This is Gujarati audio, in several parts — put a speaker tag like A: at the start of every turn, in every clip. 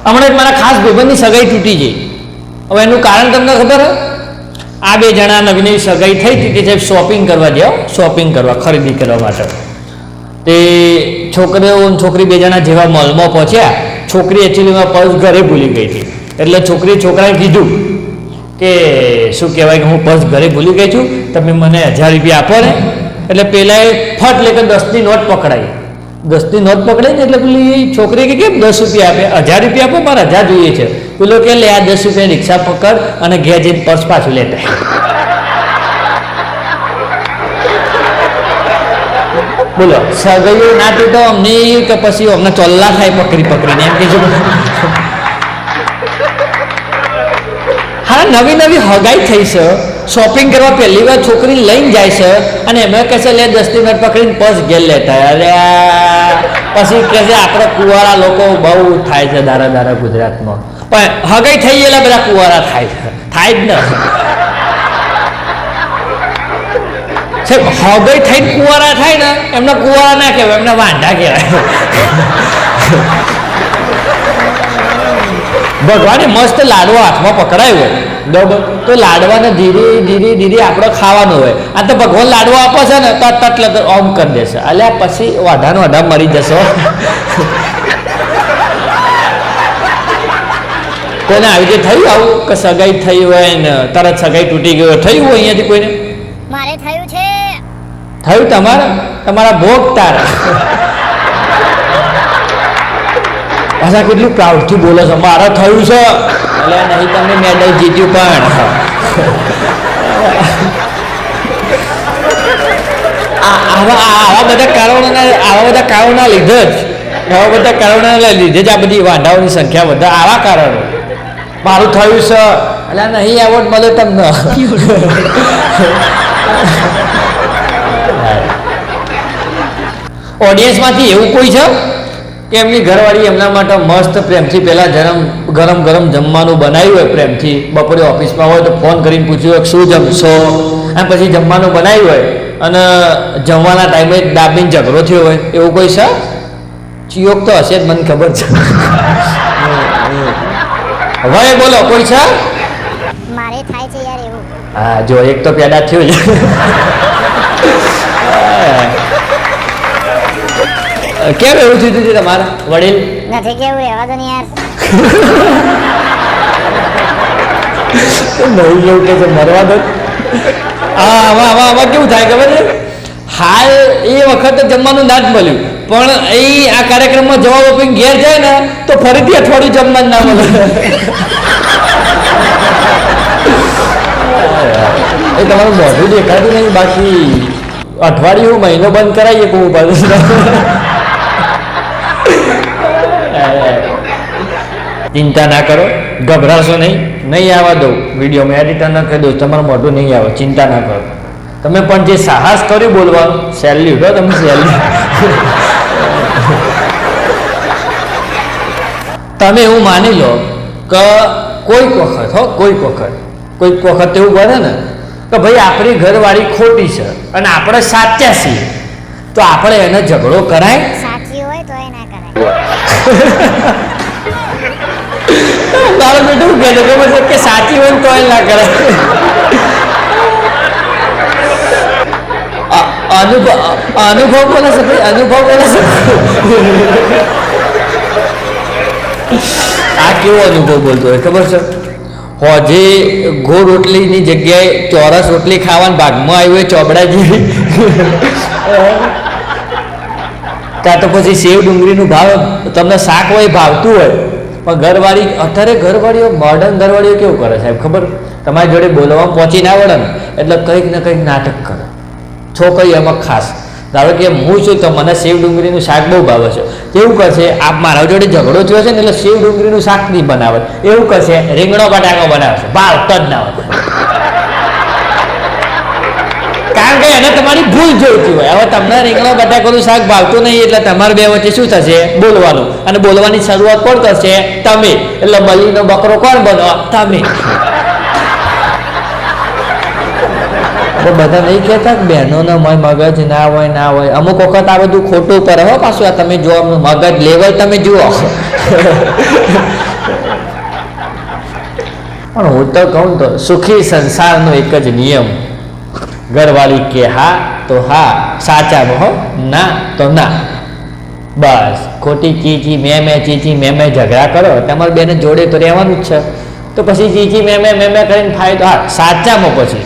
A: હમણાં જ મારા ખાસ ભાઈબંધની સગાઈ તૂટી ગઈ. હવે એનું કારણ તમને ખબર હે? આ બે જણા નવી નવી સગાઈ થઈ હતી કે સાહેબ શોપિંગ કરવા ગયા, શોપિંગ કરવા, ખરીદી કરવા માટે. તે છોકરીઓ છોકરી બે જણા જેવા મોલમાં પહોંચ્યા. છોકરી એકચ્યુઅલીમાં પર્સ ઘરે ભૂલી ગઈ હતી. એટલે છોકરીએ છોકરાએ કીધું કે શું કહેવાય કે હું પર્સ ઘરે ભૂલી ગઈ છું, તમે મને 1000 રૂપિયા આપો ને. એટલે પેલાએ ફટ લેકે 10ની નોટ પકડાઈ. 10ની નોટ પકડાઈ ને એટલે પેલી છોકરી કે કેમ 10 રૂપિયા આપે, 1000 રૂપિયા આપો, મારે 1000 જોઈએ છે. પેલો કે લે આ 10 રૂપિયા રિક્ષા પકડ અને ઘેર જઈને પર્સ પાછું લેતા. બોલો સગાઈઓ ના તૂટો અમને કે પછી અમને ચોલ્લા થાય પકડી પકડીને એમ કે હા નવી નવી હગાઈ થઈ છે, શોપિંગ કરવા પહેલી વાર છોકરી લઈને જાય છે અને એમાં કહે છે લે 10ની નોટ પકડીને પર્સ ઘેર લેતા. અરે પછી કહે છે આપણે કુંવારા લોકો બહુ થાય છે દારા દારા ગુજરાતમાં, પણ હગાઈ થઈ ગયેલા બધા કુંવારા થાય છે, થાય જ ન. હગાઈ થઈને કુંવારા થાય ને એમને કુંવારા ના કહેવાય, એમને વાંઢા કહેવાય. ભગવાને મસ્ત લાડવો હાથમાં પકડાયો હોય બરોબર, તો લાડવાને ધીરે ધીરે ધીરે આપણે ખાવાનું હોય. આ તો ભગવાન લાડવો આપે છે ને તો તટલે ઓમ કરી દેશે, અલ્યા પછી વાઢાનો વાઢા મરી જશો. કોઈને આવી રીતે થયું આવું કે સગાઈ થઈ હોય ને તરત સગાઈ તૂટી ગયો થયું હોય અહીંયાથી કોઈને?
B: મારે થયું છે.
A: થયું તમારા ભોગ તારા. પાછા કેટલું પ્રાઉડથી બોલો છો, મારે થયું છે એટલે નહીં તમને મેડલ જીત્યું પણ. આવા બધા કારણોના લીધે જ આ બધી વાંધાઓની સંખ્યા વધે. આવા કારણો મારું થયું છે એટલે નહીં એવોર્ડ મળે તમને. ઓડિયન્સમાંથી એવું કોઈ છે કે એમની ઘરવાળી એમના માટે મસ્ત પ્રેમથી પહેલાં ગરમ ગરમ જમવાનું બનાવ્યું હોય, પ્રેમથી બપોરે ઓફિસમાં હોય તો ફોન કરીને પૂછ્યું હોય શું જમશો, અને પછી જમવાનું બનાવ્યું હોય અને જમવાના ટાઈમે દાબીને ઝઘડો થયો હોય એવું કોઈ છે? ચિયોક તો હશે જ, મને ખબર છે. હવે બોલો કોઈ છે?
B: મારે થાય છે યાર એવું.
A: હા જો એક તો પેદા થયું છે. કેમ એવું થયું હતું તમારા વડીલ?
B: નથી કેવું, રહેવા દો ને યાર.
A: નહીં એવું કે છે મરવા દો. આમાં કેવું થાય ખબર છે, હાલ એ વખતે જમવાનું ના જ મળ્યું પણ એ આ કાર્યક્રમમાં જવાબ આપીને ઘેર જાય ને તો ફરીથી અઠવાડિયું જમવાનું ના મળે. એ તમારું મોઢું દેખાતું નહીં, બાકી અઠવાડિયું મહિનો બંધ કરાવીએ કોઈ પાછું. ચિંતા ના કરો, ગભરાશો નહીં આવવા દો. વિડીયોમાં એડિટર ના કહી દો તમારું મોઢું નહીં આવે, ચિંતા ના કરો. તમે પણ જે સાહસ કર્યું બોલવાનું, સેલ્યુટ હો તમે, સેલ્યુટ. તમે એવું માની લો કે કોઈક વખત એવું બને ને કે ભાઈ આપણી ઘરવાળી ખોટી છે અને આપણે સાચા છીએ, તો આપણે એને ઝઘડો કરાય?
B: સાચી હોય તો એ ના કરાય.
A: મારો બેટું કહે છે કે સાચી હોય તો એ ના કરાય. અનુભવ બોલે છે ભાઈ, અનુભવ બોલે છે. આ કેવો અનુભવ બોલતો હોય ખબર છે? હોજે ગોળ રોટલીની જગ્યાએ ચોરસ રોટલી ખાવાના ભાગમાં આવ્યું હોય ચોબડા જેવી. કાં તો પછી સેવ ડુંગળીનું ભાવ તમને શાક હોય ભાવતું હોય પણ ઘરવાળી, અત્યારે ઘરવાળીઓ મોડર્ન ઘરવાળીઓ કેવું કરે સાહેબ ખબર? તમારી જોડે બોલવામાં પહોંચી ના વળે ને એટલે કંઈક ને કંઈક નાટક કરે. છોકરી એમાં ખાસ ધારો કે હું છું તો મને સેવ ડુંગળીનું શાક બહુ ભાવે છે, કેવું કરશે આપ મારા જોડે ઝઘડો થયો છે ને એટલે સેવ ડુંગળીનું શાક નહીં બનાવે, એવું કરશે રીંગણો બટાકો બનાવે છે, ભાવતો જ ના હોય. કારણ કે એને તમારી ભૂલ જોઈતી હોય. હવે તમને રીંગણો બટાકાનું શાક ભાવતું નહીં એટલે તમારે બે વચ્ચે શું થશે? બોલવાનું, અને બોલવાની શરૂઆત કોણ કરશે? તમે. એટલે બલીનો બકરો કોણ બનો? તમે. બધા નહીં કહેતા કે બહેનોનો મગજ ના હોય. અમુક વખત આ બધું ખોટું પડે હો પાછું. આ તમે જુઓ મગજ લેવલ તમે જુઓ. પણ હું તો કહું તો સુખી સંસારનો એક જ નિયમ, ઘરવાળી કે હા તો હા, સાચામાં હો, ના તો ના. બસ ખોટી ચીચી મેં ઝઘડા કરો, તમારે બેને જોડે તો રહેવાનું જ છે. તો પછી ચીચી મેં કરીને ફાયદો, હા સાચામાં. પછી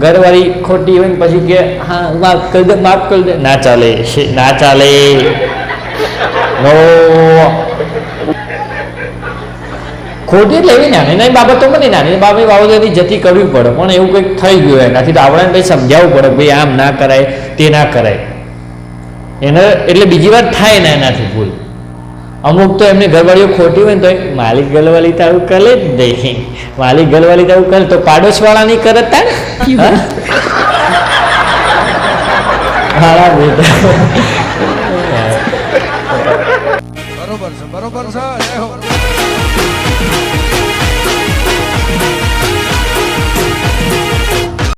A: ઘરવાળી ખોટી હોય ને પછી કે હા માફ કરી દે, ના ચાલે, ના ચાલે. નો ખોટી એટલે એવી નાની બાબતોમાં નહીં, નાની બાબતોથી જતી કરવી પડે, પણ એવું કંઈક થઈ ગયું એનાથી તો આપણે કંઈ સમજાવવું પડે ભાઈ આમ ના કરાય, તે ના કરાય. એને એટલે બીજી વાર થાય ને એનાથી ભૂલ. અમુક તો એમની ઘરવાળીઓ ખોટી હોય ને તો માલિક ઘરવાળી તો આવું કરે જ નહીં, માલિક ઘરવાળી તો આવું કરે તો પાડોશવાળા નહીં કરતા ને. હારા બેટા
C: બરોબર છે.